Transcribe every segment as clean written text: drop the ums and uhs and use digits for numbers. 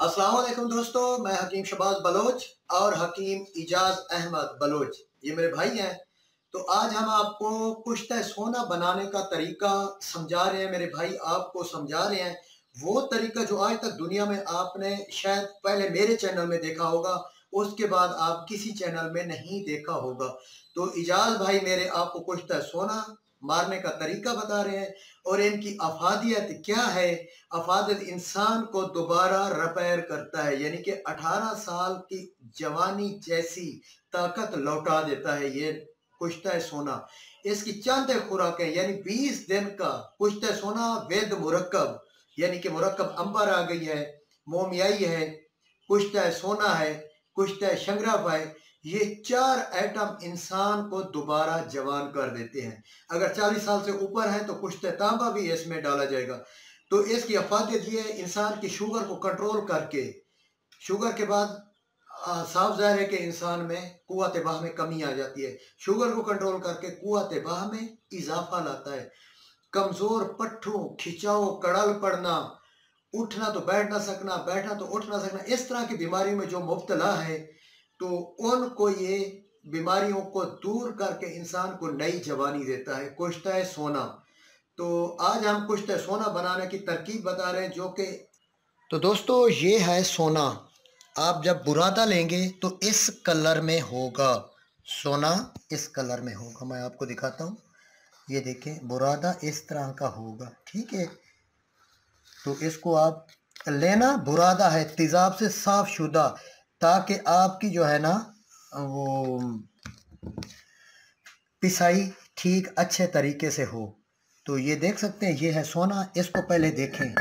अस्सलाम वालेकुम दोस्तों, मैं हकीम शबाज बलोच और हकीम इजाज अहमद बलोच, ये मेरे भाई हैं। तो आज हम आपको कुश्ता सोना बनाने का तरीका समझा रहे हैं। मेरे भाई आपको समझा रहे हैं वो तरीका जो आज तक दुनिया में आपने शायद पहले मेरे चैनल में देखा होगा, उसके बाद आप किसी चैनल में नहीं देखा होगा। तो इजाज भाई मेरे आपको कुश्ता सोना मारने का तरीका बता रहे हैं और इनकी अफादियत क्या है। अफादत इंसान को दोबारा रिपेयर करता है, यानी कि 18 साल की जवानी जैसी ताकत लौटा देता है ये कुश्ता सोना। इसकी चंद खुराकें यानी 20 दिन का कुश्ता सोना वेद मुरक्कब, यानी कि मुरक्कब अंबर आ गई है, मोमियाई है, कुश्ता सोना है, कुश्ता शंगराफ है। ये 4 आइटम इंसान को दोबारा जवान कर देते हैं। अगर 40 साल से ऊपर है तो कुश्ता तांबा भी इसमें डाला जाएगा। तो इसकी अफादियत ये है, इंसान की शुगर को कंट्रोल करके, शुगर के बाद साफ जाहिर है कि इंसान में कुव्वत बाह में कमी आ जाती है। शुगर को कंट्रोल करके कुव्वत बाह में इजाफा लाता है। कमजोर पट्ठों, खिंचाव, कड़ल पड़ना, उठना तो बैठ ना सकना, बैठना तो उठ ना सकना, इस तरह की बीमारियों में जो मुब्तला है, तो उनको ये बीमारियों को दूर करके इंसान को नई जवानी देता है कुश्ता सोना। तो आज हम कुश्ता सोना बनाने की तरकीब बता रहे हैं जो कि, तो दोस्तों ये है सोना। आप जब बुरादा लेंगे तो इस कलर में होगा सोना, इस कलर में होगा। मैं आपको दिखाता हूँ, ये देखें बुरादा इस तरह का होगा, ठीक है। तो इसको आप लेना, बुरादा है तेजाब से साफ शुदा, ताकि आपकी जो है ना वो पिसाई ठीक अच्छे तरीके से हो। तो ये देख सकते हैं, ये है सोना। इसको पहले देखें,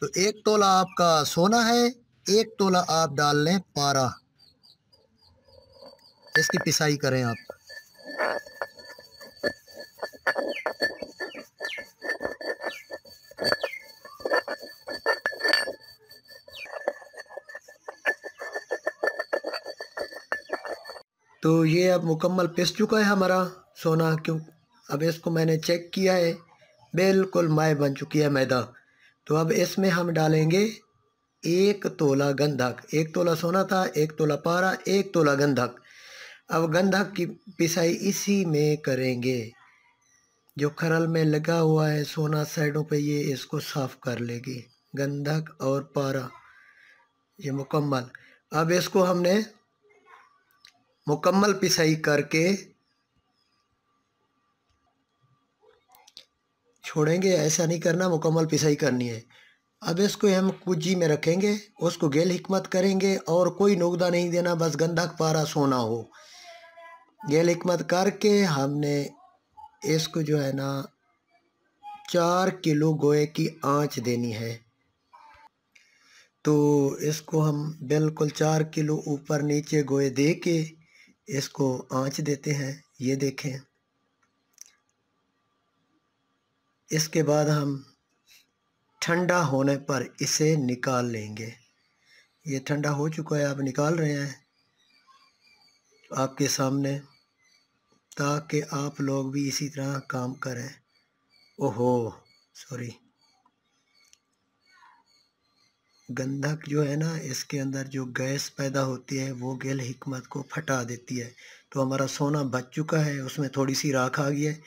तो 1 तोला आपका सोना है, 1 तोला आप डाल लें पारा। इसकी पिसाई करें आप। तो ये अब मुकम्मल पिस चुका है हमारा सोना। क्यों, अब इसको मैंने चेक किया है, बिल्कुल माय बन चुकी है मैदा। तो अब इसमें हम डालेंगे 1 तोला गंधक। 1 तोला सोना था, 1 तोला पारा, 1 तोला गंधक। अब गंधक की पिसाई इसी में करेंगे। जो खरल में लगा हुआ है सोना साइडों पे, ये इसको साफ कर लेगी, गंधक और पारा ये मुकम्मल। अब इसको हमने मुकम्मल पिसाई करके छोड़ेंगे, ऐसा नहीं करना, मुकम्मल पिसाई करनी है। अब इसको हम कुजी में रखेंगे, उसको गेल हिकमत करेंगे और कोई नुकदा नहीं देना, बस गंधक पारा सोना हो। गेल हिकमत करके हमने इसको जो है ना 4 किलो गोए की आंच देनी है। तो इसको हम बिल्कुल 4 किलो ऊपर नीचे गोए दे के इसको आंच देते हैं। ये देखें, इसके बाद हम ठंडा होने पर इसे निकाल लेंगे। ये ठंडा हो चुका है, आप निकाल रहे हैं आपके सामने, ताकि आप लोग भी इसी तरह काम करें। ओहो सॉरी, गंधक जो है ना, इसके अंदर जो गैस पैदा होती है वो गेल हिकमत को फटा देती है। तो हमारा सोना बच चुका है, उसमें थोड़ी सी राख आ गई है।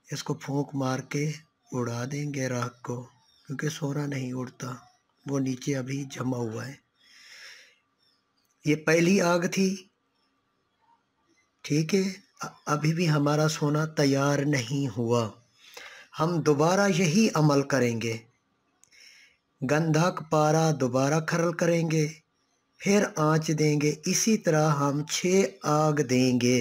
इसको फूंक मार के उड़ा देंगे राख को, क्योंकि सोना नहीं उड़ता, वो नीचे अभी जमा हुआ है। ये पहली आग थी, ठीक है। अभी भी हमारा सोना तैयार नहीं हुआ। हम दोबारा यही अमल करेंगे, गंधक पारा दोबारा खरल करेंगे, फिर आंच देंगे। इसी तरह हम 6 आग देंगे।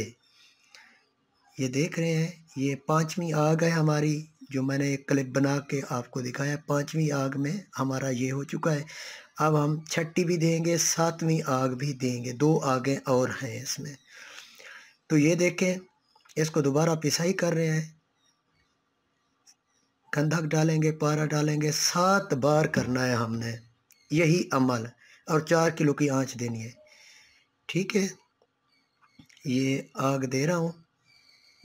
ये देख रहे हैं, ये 5वीं आग है हमारी, जो मैंने एक क्लिप बना के आपको दिखाया। 5वीं आग में हमारा ये हो चुका है। अब हम 6ठी भी देंगे, 7वीं आग भी देंगे, 2 आगें और हैं इसमें। तो ये देखें, इसको दोबारा पिसाई कर रहे हैं, गंधक डालेंगे, पारा डालेंगे, 7 बार करना है हमने यही अमल, और 4 किलो की आंच देनी है, ठीक है। ये आग दे रहा हूँ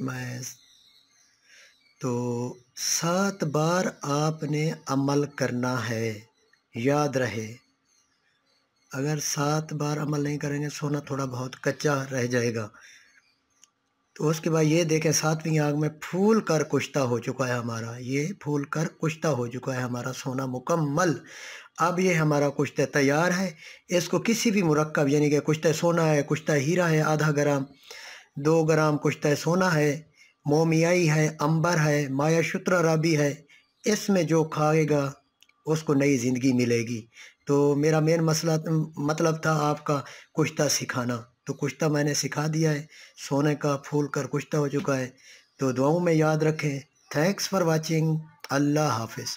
मैं। तो 7 बार आपने अमल करना है, याद रहे। अगर 7 बार अमल नहीं करेंगे सोना थोड़ा बहुत कच्चा रह जाएगा। तो उसके बाद ये देखें 7वीं आग में फूल कर कुश्ता हो चुका है हमारा, ये फूल कर कुश्ता हो चुका है हमारा सोना मुकम्मल। अब ये हमारा कुश्ता तैयार है। इसको किसी भी मुरक्कब यानी कि कुश्ता सोना है, कुश्ता हीरा है आधा ग्राम, 2 ग्राम कुश्ता सोना है, मोमियाई है, अंबर है, माया शुत्रा राबी है, इसमें जो खाएगा उसको नई ज़िंदगी मिलेगी। तो मेरा मेन मसला मतलब था आपका कुश्ता सिखाना, तो कुश्ता मैंने सिखा दिया है। सोने का फूल कर कुश्ता हो चुका है। तो दुआओं में याद रखें। Thanks for watching. अल्लाह हाफ़िज़।